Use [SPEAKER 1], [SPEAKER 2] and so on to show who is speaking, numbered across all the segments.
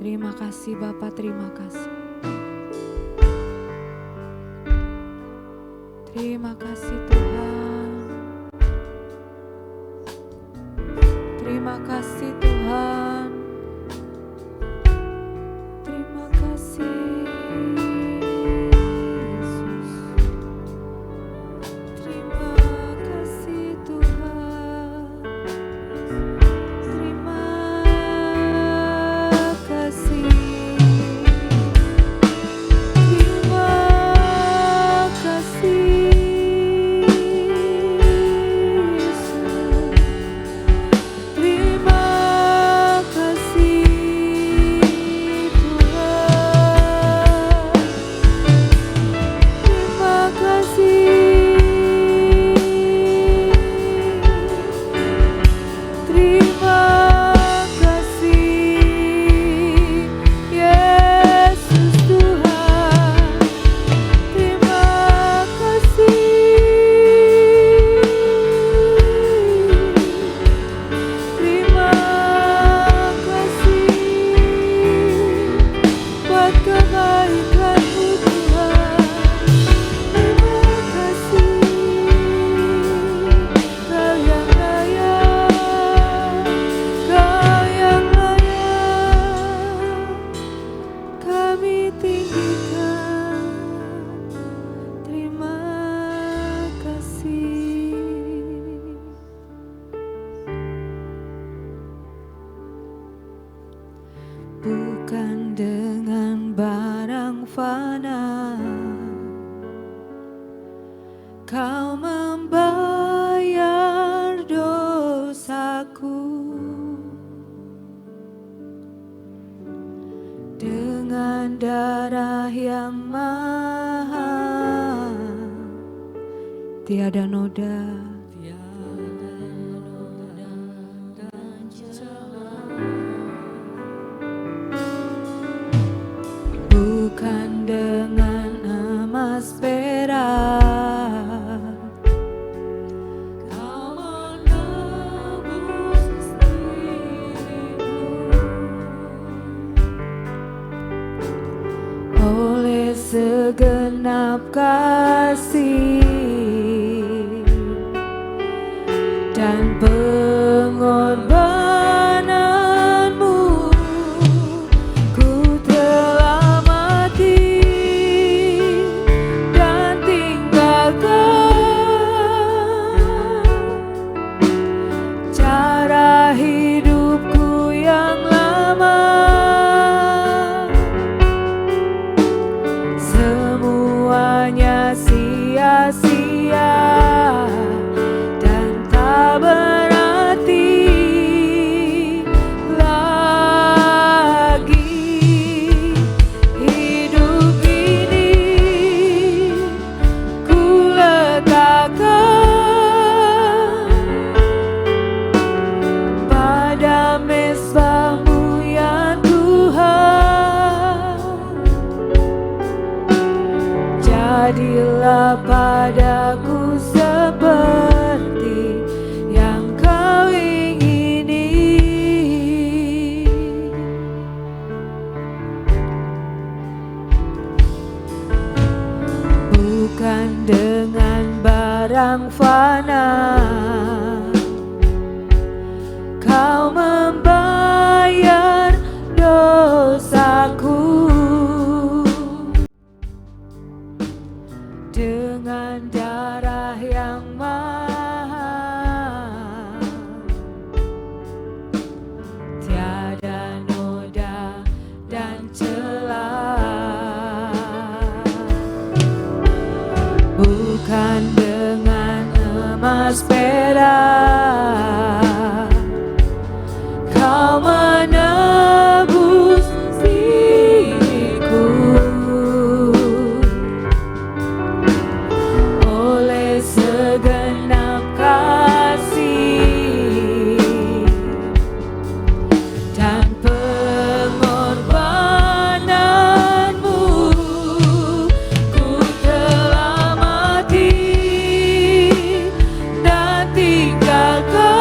[SPEAKER 1] Terima kasih Bapa, terima kasih. Terima kasih Tuhan. Terima kasih Tuhan. Terima kasih Yesus. Terima kasih Tuhan. Terima kasih. Terima kasih Yesus. Terima kasih bukan dengan barang fana Kau membayar dosaku, dengan darah yang mahal, tiada noda. Bukan dengan emas perak Kau menebus diriku, oleh segenap kasih dan pengorbananmu. Ku telah mati dan tinggalkan cara hidupku yang lama. Semuanya sia-sia dan tak berarti lagi. Hidup ini ku letakkan pada mezbah-Mu ya Tuhan. Jadilah padaku seperti yang Kau ingini. Bukan dengan barang fana Kau membayar dosaku, dengan darah yang mahal, tiada noda dan celah. Bukan dengan emas perak Kau menebus diriku, oleh segenap kasih dan pengorbananmu. Ku telah mati dan tinggalkan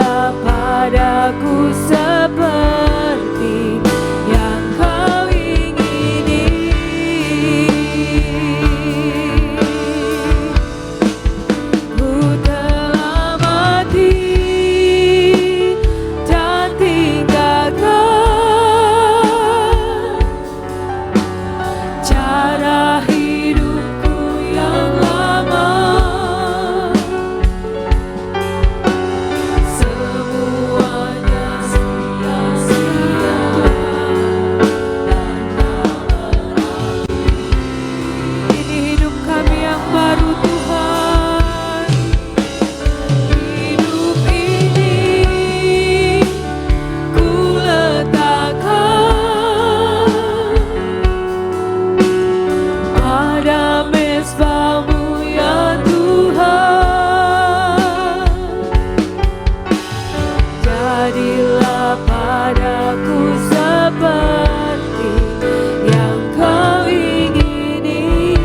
[SPEAKER 1] Jadilah padaku seperti yang kau ingini. Ku telah mati dan tinggalkan cara hidupku yang lama. Semuanya sia-sia dan tak berarti. Ini hidup kami yang baru Tuhan. Hidup ini ku letakkan pada mezbah-Mu ya Tuhan. Jadilah padaku seperti yang kau ingini.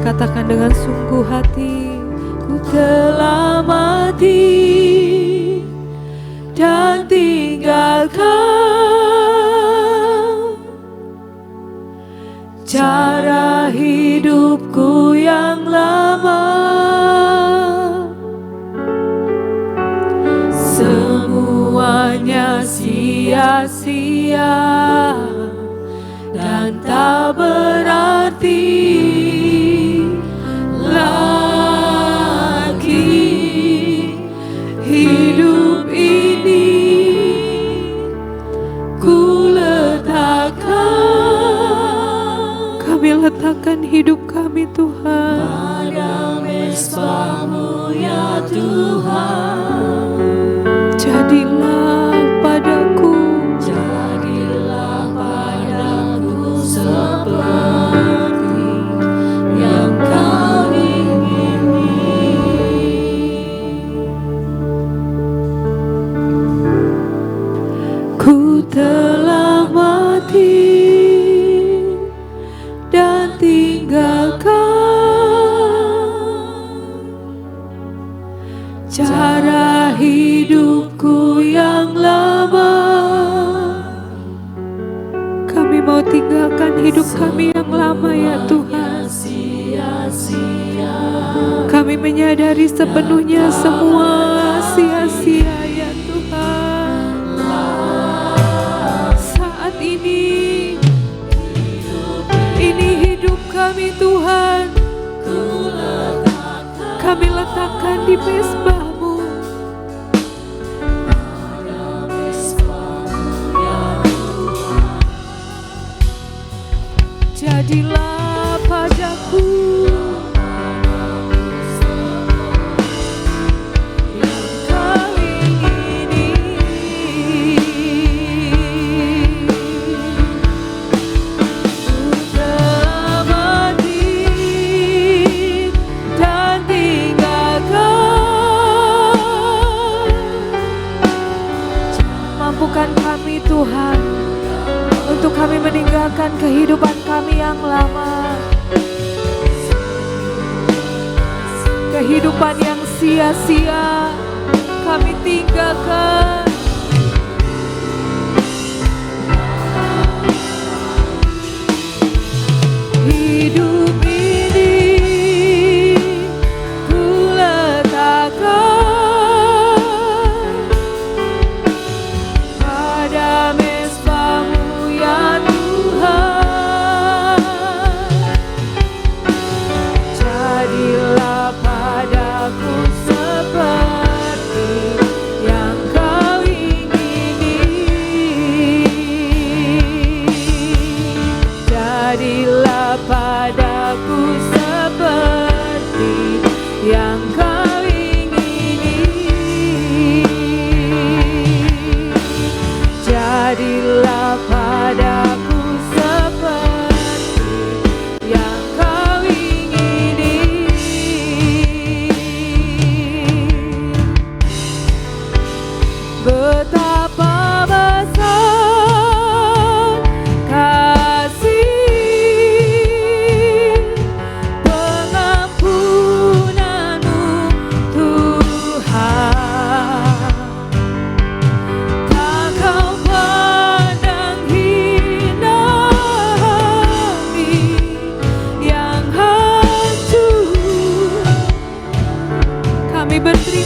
[SPEAKER 1] Katakan dengan sungguh hati, ku telah mati dan tinggalkan cara hidupku yang lama. Semuanya sia-sia dan tak berarti lagi. Hidup ini ku letakkan. Kami letakkan hidup kami Tuhan pada mezbah-Mu ya Tuhan. Jadilah padaku seperti yang kau ingini. Ku telah mati dan tinggalkan cara hidupku yang lama. Kami mau tinggalkan hidup kami yang lama ya Tuhan. Kami menyadari sepenuhnya semua sia-sia ya Tuhan. Saat ini hidup kami Tuhan. Kami letakkan di mezbah-Mu. Jadilah padaku yang kau ingini. Ku telah mati dan tinggalkan. Mampukan kami Tuhan untuk kami meninggalkan kehidupan kami yang lama, kehidupan yang sia-sia kami tinggalkan. Hidup ini ku letakkan pada mezbah-Mu ya Tuhan. Jadilah padaku seperti yang kau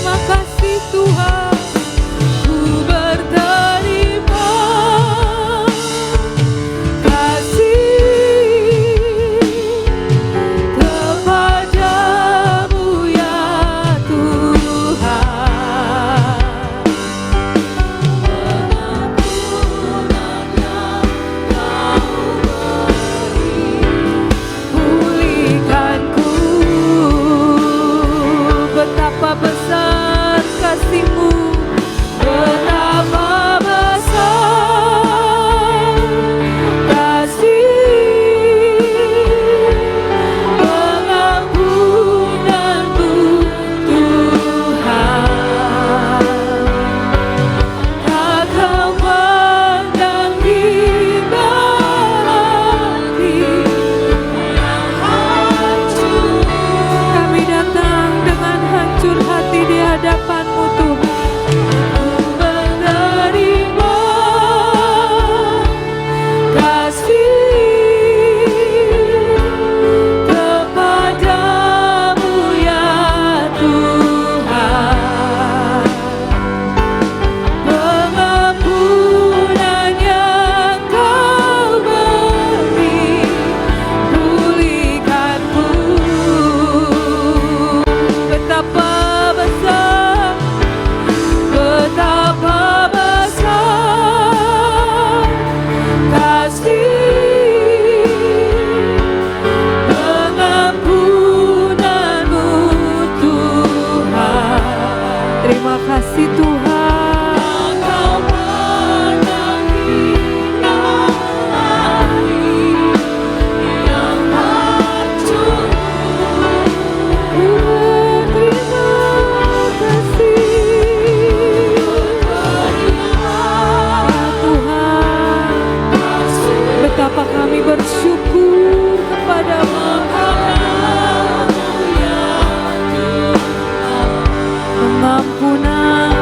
[SPEAKER 1] Terima kasih Tuhan, ku berterima kasih kepadamu ya Tuhan. Pengampunan yang Kau beri, pulihkanku. Betapa besar kasih-Mu, betapa besar kasih pengampunan-Mu Tuhan. Tak Kau pandang hati yang hancur. Kami datang dengan hancur hati di hadapan-Mu Tuhan. Ku menerima kasih kepadamu ya Tuhan. Pengampunan yang Kau beri, pulihkanku. Betapa besar, betapa besar kasih pengampunan-Mu Tuhan. Terima kasih Tuhan. Kau pandang hati yang hancur. Ku berterima kasih ya Tuhan. Betapa kami bersyukur kepada-Mu. Pengampunan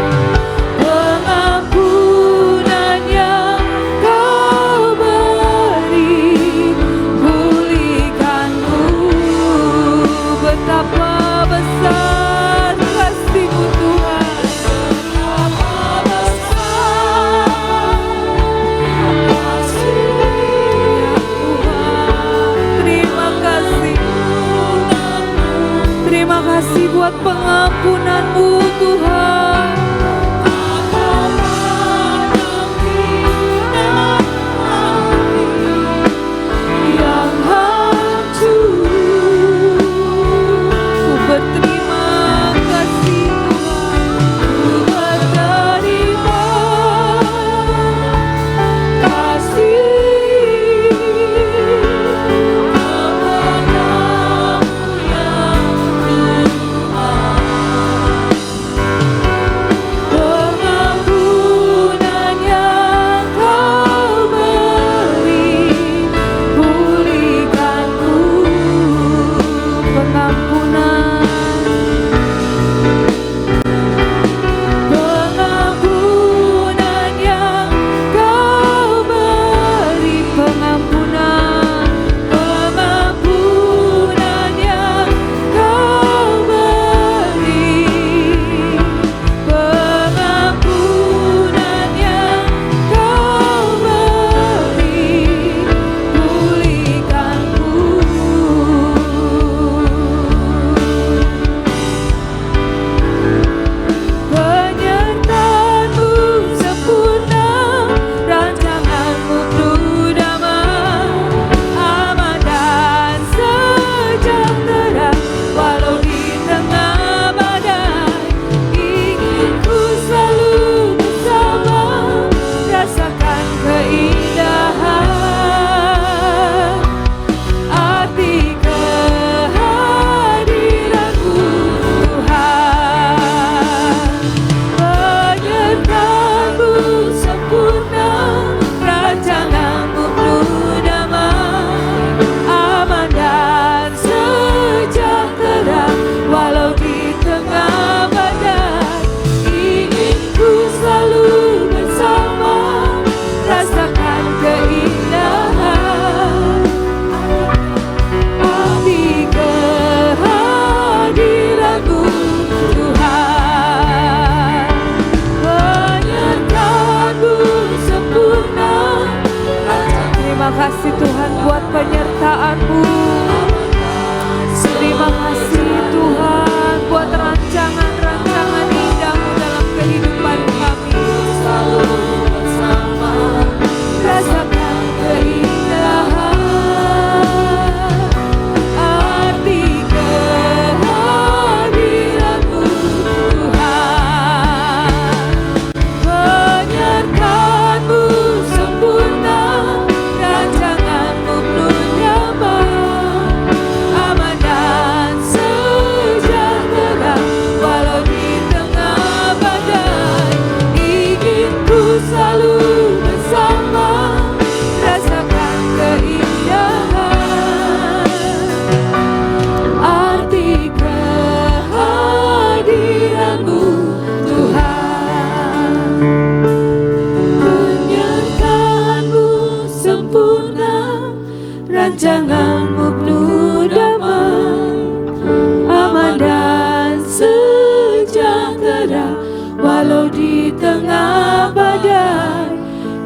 [SPEAKER 1] Walau di tengah badai,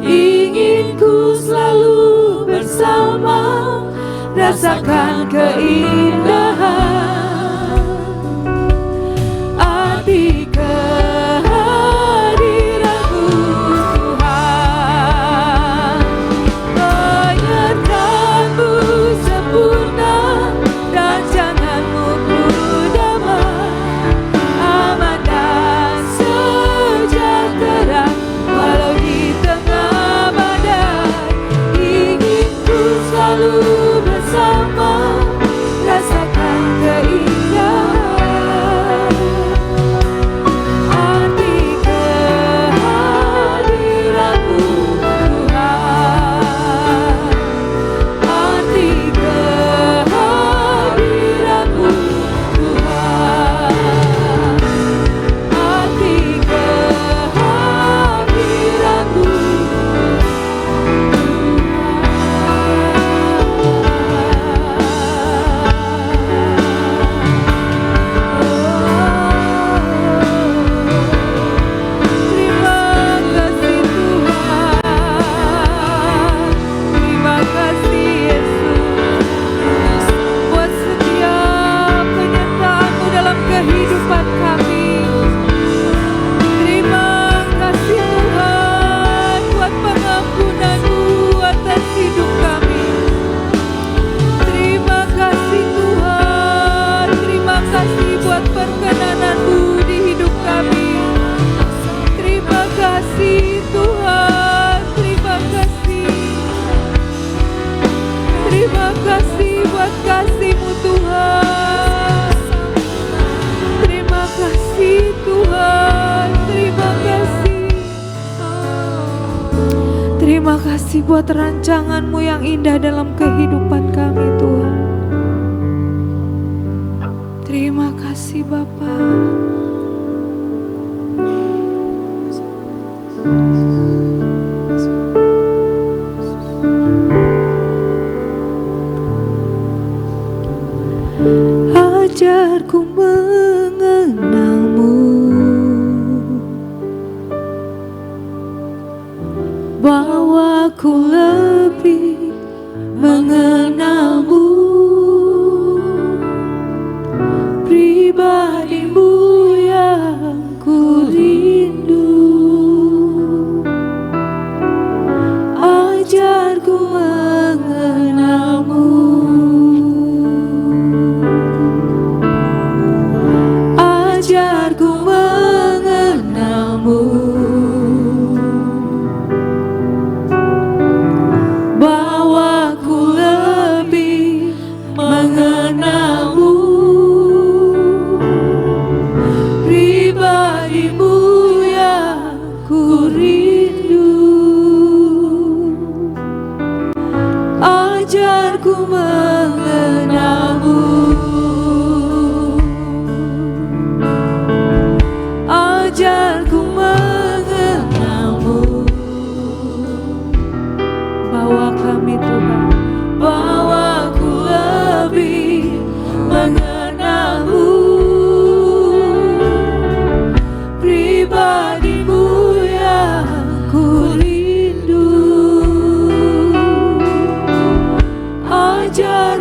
[SPEAKER 1] ingin ku selalu bersama, rasakan keindahan arti kehadiran-Mu Tuhan. Penyertaan-Mu sempurna, rancangan-Mu penuh damai, aman dan sejahtera. Walau di tengah badai, ingin ku selalu bersama, rasakan keindahan arti kehadiran-Mu Tuhan. Arti kehadiran-Mu Tuhan. Arti kehadiran-Mu Terima kasih Yesus buat setiap penyertaan-Mu dalam kehidupan kami. Terima kasih Tuhan buat pengampunan-Mu atas hidup kami. Terima kasih Tuhan, terima kasih buat perkenanan-Mu di hidup kami. Terima kasih Tuhan, terima kasih. Terima kasih buat kasih-Mu Tuhan. Terima kasih Tuhan, terima kasih. Terima kasih buat rancangan-Mu yang indah dalam kehidupan kami Tuhan. Terima kasih Bapa. Ajarku mengenal-Mu, bawaku lebih mengenal-Mu, pribadi-Mu yang ku rindu. Ajarku mengenal-Mu, ajarku mengenal-Mu, bawaku lebih mengenal-Mu, pribadi-Mu yang ku rindu. Ajarku mengenal-Mu, ajarku mengenal-Mu, bawa kami Tuhan, bawaku lebih mengenal-Mu, pribadi-Mu yang ku rindu. Ajar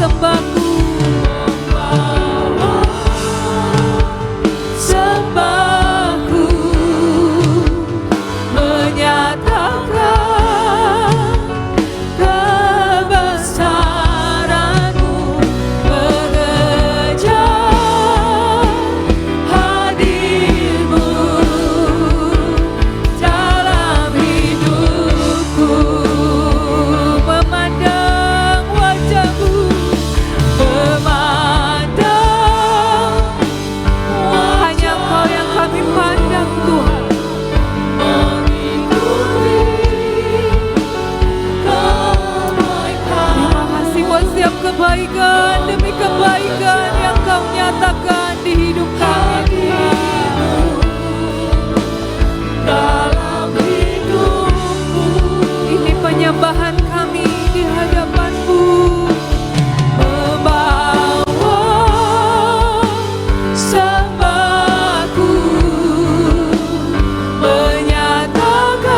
[SPEAKER 1] sembahku, sembahku menyatakan kebesaran-Mu, mengejar hadir-Mu dalam hidupku, memandang wajah-Mu, memandang hanya Engkau yang kami pandang Tuhan. Terima kasih buat setiap kebaikan demi kebaikan yang Kau nyatakan di hidup kami dalam hidupku. Ini penyembahan kami di hadapan-Mu, membawa sembahku, menyatakan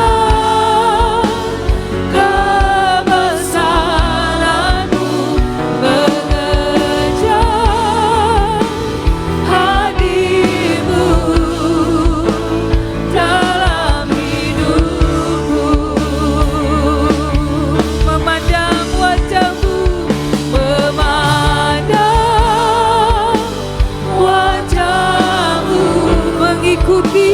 [SPEAKER 1] kebesaran-Mu, mengejar hadir-Mu dalam hidupku, memandang wajah-Mu, memandang wajah-Mu, mengikuti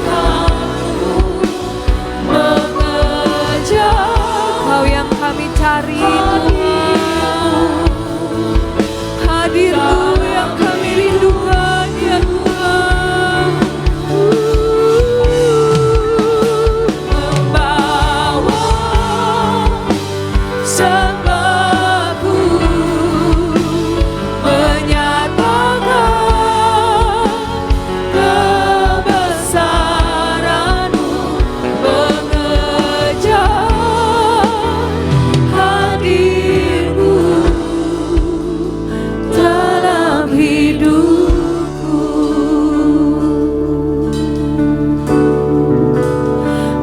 [SPEAKER 1] kebaikan-Mu, mengejar Kau yang kami cari Tuhan, hadir-Mu yang kami rindukan ya Tuhan. Membawa sembahku, menyatakan kebesaran-Mu, mengejar hadir-Mu dalam hidupku,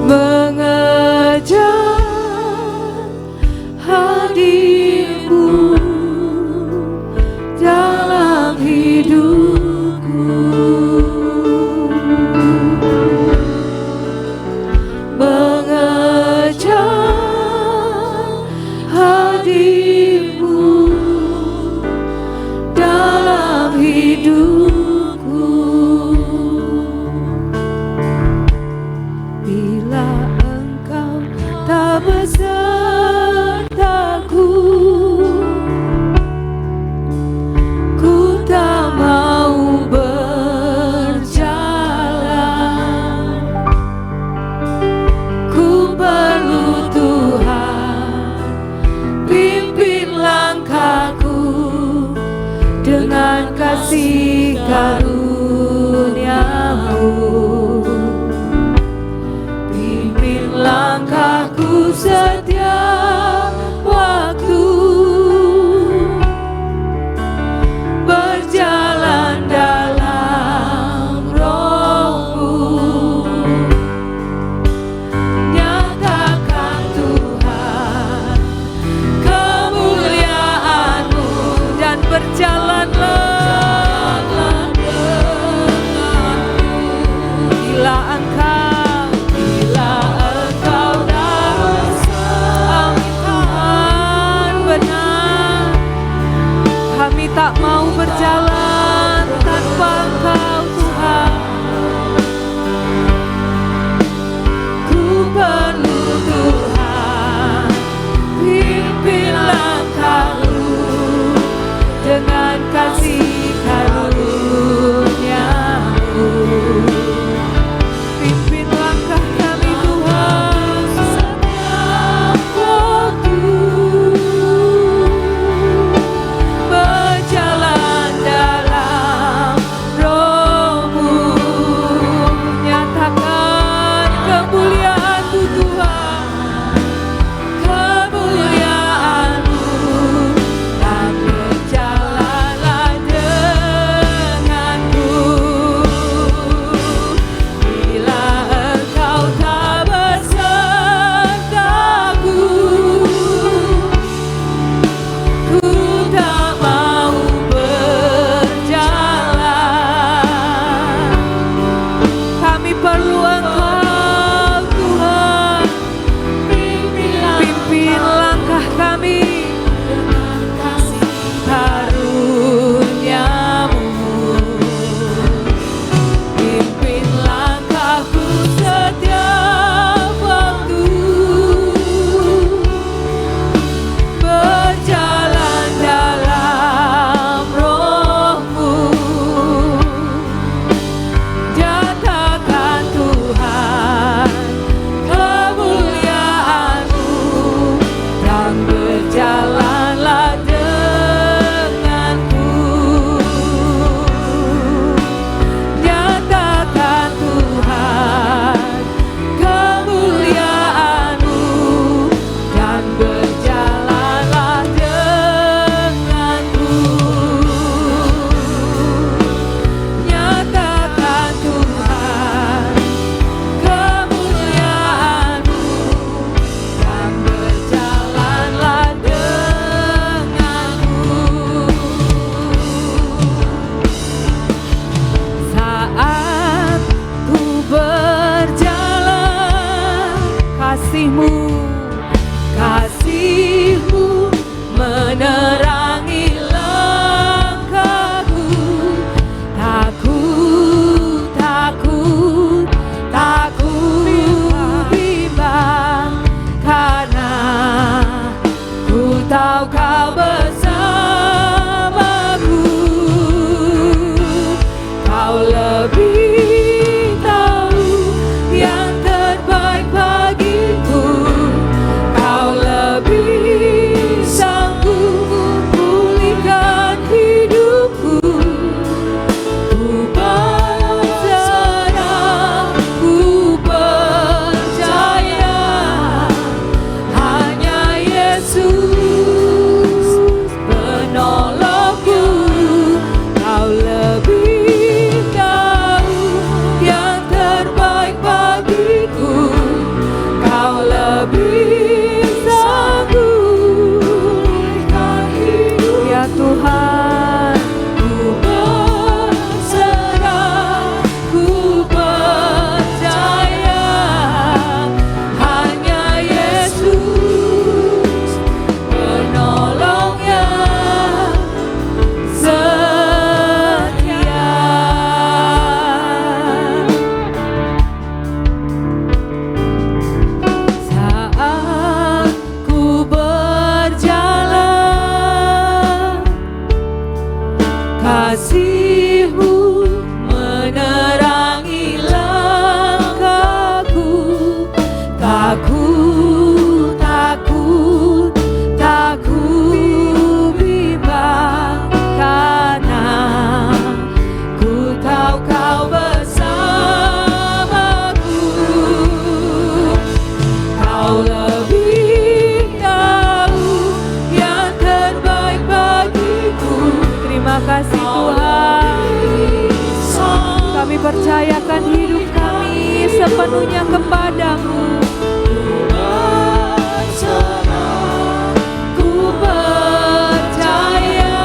[SPEAKER 1] mengejar hadir-Mu dalam hidupku, mengejar hadir-Mu dalam hidupku. Bila Engkau tak besertaku, ku tak mau berjalan. Ku perlu Tuhan, pimpin langkahku dengan kasih karunia-Mu. Pimpin langkahku setiap waktu, berjalan dalam Roh-Mu. Nyatakan Tuhan kemuliaan-Mu dan berjalanlah bila Engkau datang, Tuhan benar. Kami tak mau berjalan tanpa Engkau Tuhan. Ku perlu Tuhan, pimpin langkahku dengan kasih karunia-Mu. Pimpin langkah kami Tuhan setiap waktu, berjalan dalam kasih-Mu, kasih-Mu menerangi langkahku. Takut, takut, takut bimbang, karena ku tahu Kau bersamaku. Kau lebih tahu yang terbaik bagiku. Kau lebih sanggup pulihkan hidupku. Ku berserah, ku percaya, hanya Yesus penolongku. Kau lebih tahu yang terbaik bagiku. Kau lebih sanggup pulihkan hidup. Ya Tuhan, ku berserah, ku percaya, hanya Yesus penolong yang setia. Saat ku berjalan, kasih-Mu menerangi langkahku. Takut, takut, takut bimbang, karena ku tahu Kau bersamaku. Kau lebih tahu yang terbaik bagiku. Terima kasih Tuhan. Kami percayakan hidup kami sepenuhnya kepada-Mu. Ku percaya,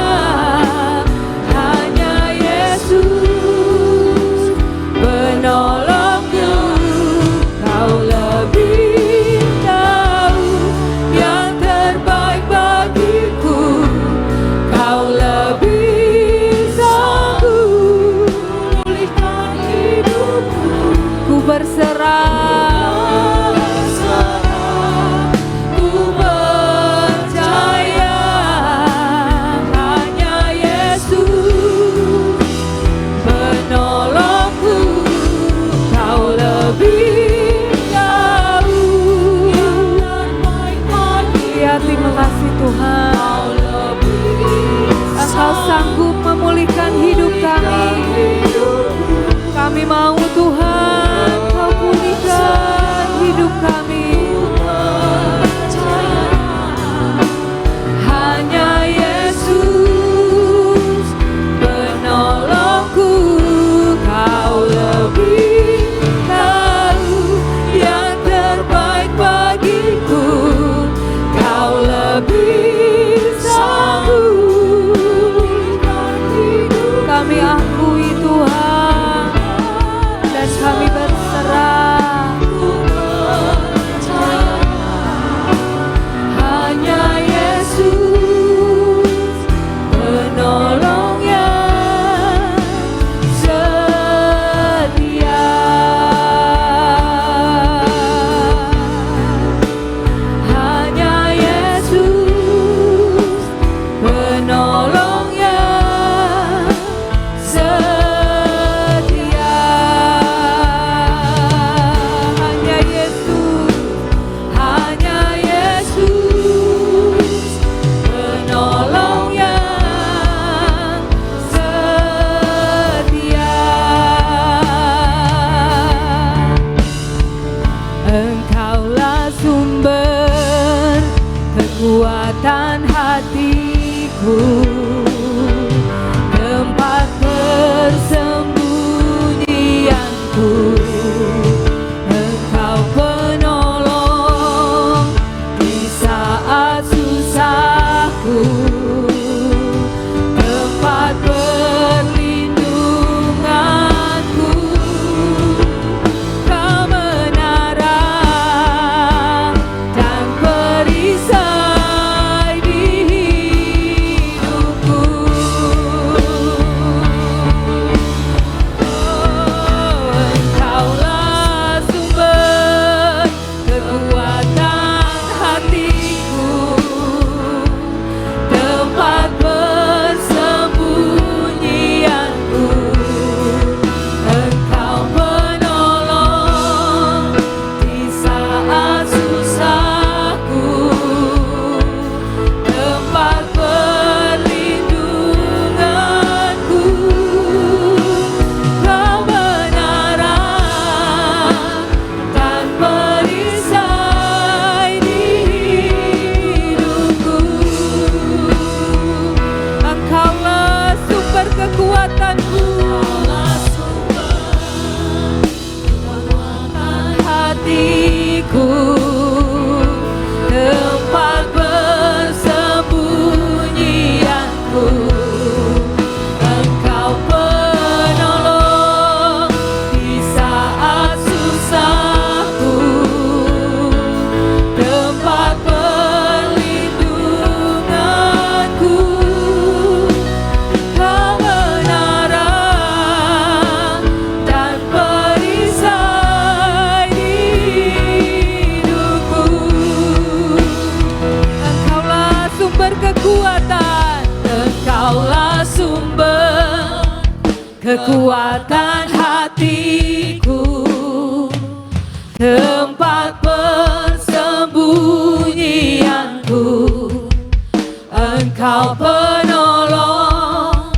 [SPEAKER 1] hanya Yesus penolongku. Kau lebih tahu yang terbaik bagiku. Kau lebih sanggup pulihkan hidupku. Ku berserah, ku percaya, hanya Yesus penolongku. Kau lebih tahu yang terbaik bagiku. Ya, terima kasih Tuhan. Engkau sanggup memulihkan hidup kami. Kami mau Tuhan, Kau pulihkan hidup kami. Hanya Yesus penolongku. Kau lebih tahu yang terbaik bagiku. Kau lebih sanggup. Kami akui Tuhan, dan kami berserah. Hanya Yesus penolong yang setia. Hanya Yesus penolong yang setia. Hanya Yesus, hanya Yesus penolong yang setia. Engkaulah sumber kekuatan hatiku, tempat persembunyianku. Engkau penolong di saat susahku, tempat perlindunganku. Kau menara kekuatan hatiku, tempat persembunyianku. Engkau penolong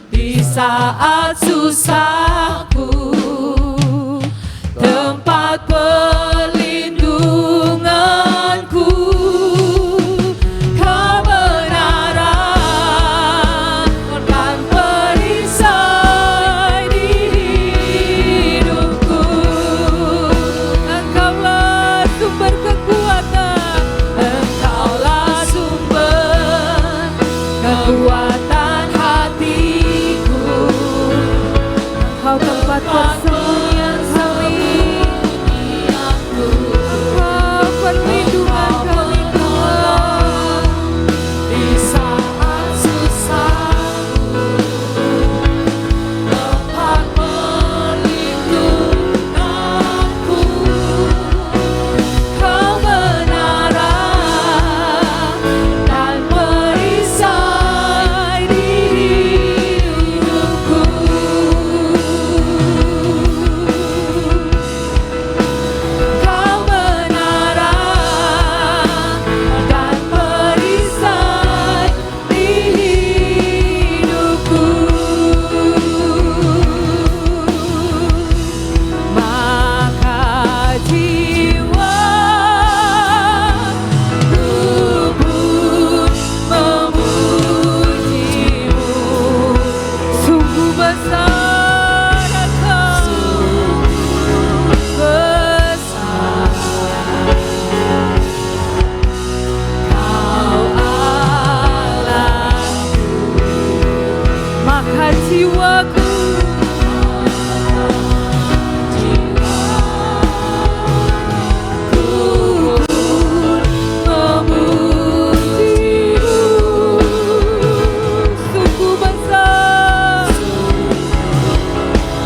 [SPEAKER 1] di saat susahku, tempat perlindunganku. Kebenaran dan perisai di hidupku. Engkaulah sumber kekuatan, Engkaulah sumber kekuatan hatiku. Engkau tempat persembunyian kami, Engkau perlindungan kami Tuhan. Di saat susahku, tempat perlindunganku. Kebenaran dan perisai di hidupku. Kebenaran dan perisai di hidupku. Maka jiwaku pun memujimu. Sungguh besar Engkau, besar Kau Allahku. Maka jiwaku sungguh besar,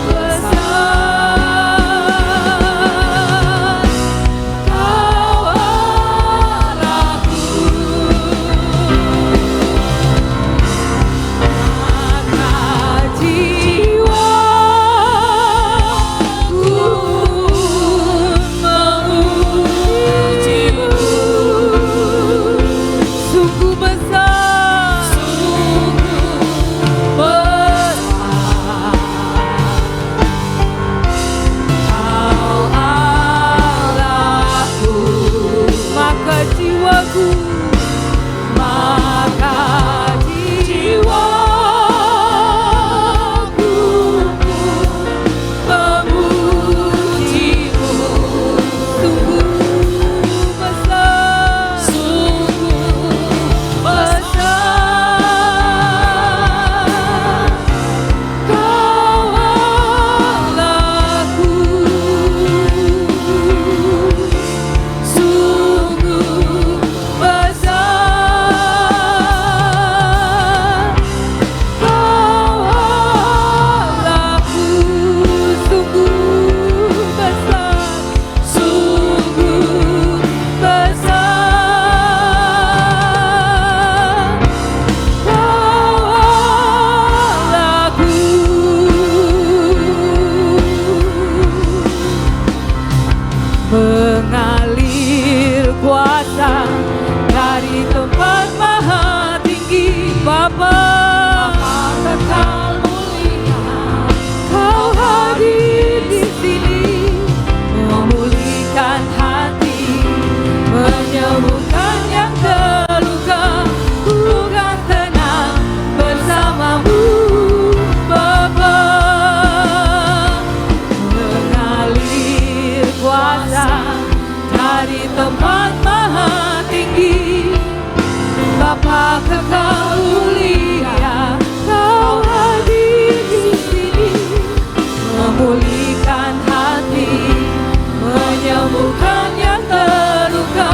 [SPEAKER 1] besar Kau Allahku. Maka jiwaku memujimu. Sungguh besar, besar Kau Allahku. Maka jiwaku memujimu. Sungguh besar, besar Kau Allahku. Sungguh besar Kau Allahku. Sungguh besar, sungguh besar Kau Allahku. Mengalir kuasa dari tempat maha tinggi, Bapa kekal mulia. Kau hadir di sini, memulihkan hati, menyembuhkan yang terluka. Ku kan tenang bersamamu, Bapa. Mengalir kuasa dari tempat maha tinggi, Bapa kekal mulia. Kau hadir di sini, memulihkan hati, menyembuhkan yang terluka.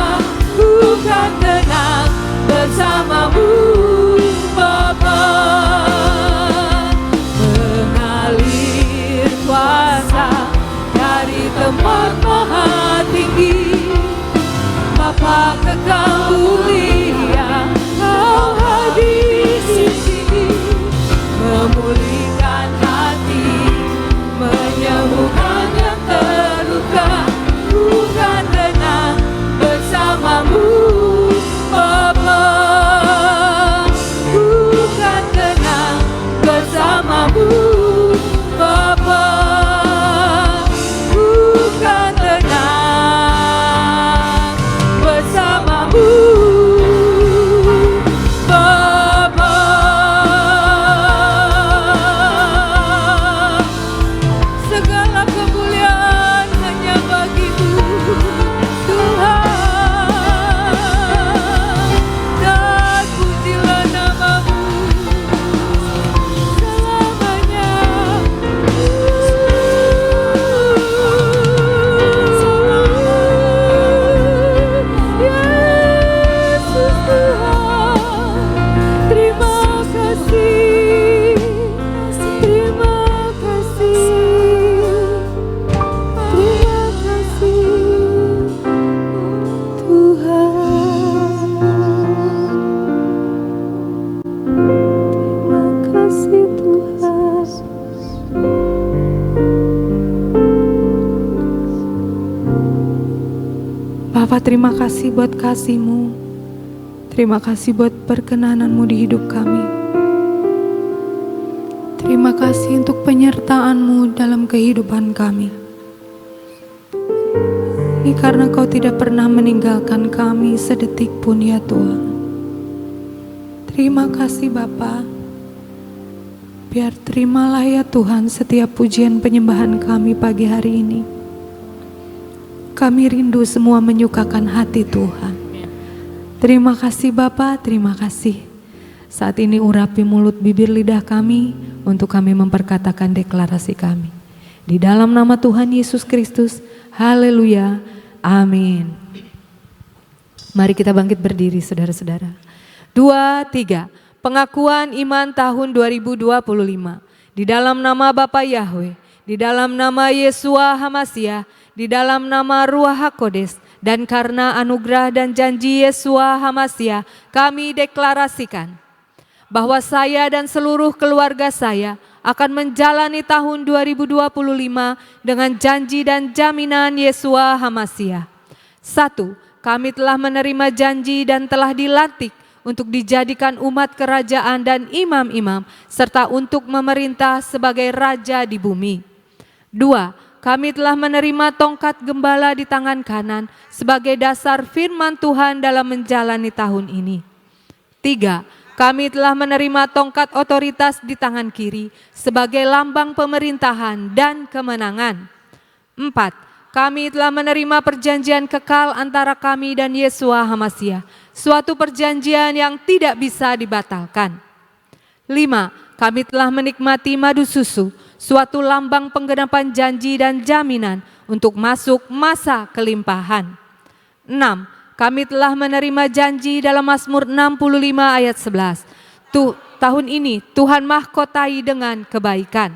[SPEAKER 1] Ku kan tenang bersamamu, Bapa. Mengalir kuasa dari tempat maha tinggi, Bapa kekal mulia. Kau hadir di sini, memulihkan hati, terima kasih buat kasih-Mu. Terima kasih buat perkenanan-Mu di hidup kami. Terima kasih untuk penyertaan-Mu dalam kehidupan kami. Ini karena Kau tidak pernah meninggalkan kami sedetik pun ya Tuhan. Terima kasih Bapa. Biar terimalah ya Tuhan setiap pujian penyembahan kami pagi hari ini. Kami rindu semua menyukakan hati Tuhan. Terima kasih Bapa, terima kasih. Saat ini urapi mulut bibir lidah kami untuk kami memperkatakan deklarasi kami. Di dalam nama Tuhan Yesus Kristus, haleluya, amin. Mari kita bangkit berdiri saudara-saudara. 2, 3, pengakuan iman tahun 2025. Di dalam nama Bapa Yahweh, di dalam nama Yesua Hamasyah, di dalam nama Ruach HaKodes, dan karena anugerah dan janji Yesua Hamasyah, kami deklarasikan bahwa saya dan seluruh keluarga saya akan menjalani tahun 2025 dengan janji dan jaminan Yesua Hamasyah. 1. Kami telah menerima janji dan telah dilantik untuk dijadikan umat kerajaan dan imam-imam, serta untuk memerintah sebagai raja di bumi. 2. Kami telah menerima tongkat gembala di tangan kanan sebagai dasar firman Tuhan dalam menjalani tahun ini. 3. Kami telah menerima tongkat otoritas di tangan kiri sebagai lambang pemerintahan dan kemenangan. 4. Kami telah menerima perjanjian kekal antara kami dan Yesua Hamasyah, suatu perjanjian yang tidak bisa dibatalkan. 5. Kami telah menikmati madu susu, suatu lambang penggenapan janji dan jaminan untuk masuk masa kelimpahan. 6. Kami telah menerima janji dalam Mazmur 65 ayat 11. Tahun ini Tuhan mahkotai dengan kebaikan.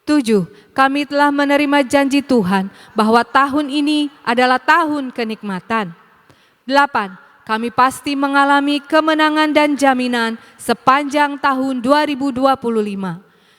[SPEAKER 1] 7. Kami telah menerima janji Tuhan bahwa tahun ini adalah tahun kenikmatan. 8. Kami pasti mengalami kemenangan dan jaminan sepanjang tahun 2025.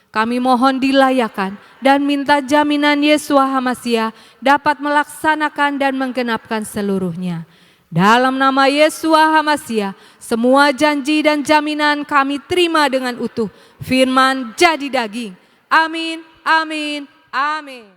[SPEAKER 1] Kami mohon dilayakan dan minta jaminan Yesua Hamasyah dapat melaksanakan dan menggenapkan seluruhnya. Dalam nama Yesua Hamasyah, semua janji dan jaminan kami terima dengan utuh. Firman jadi daging. Amin, amin, amin.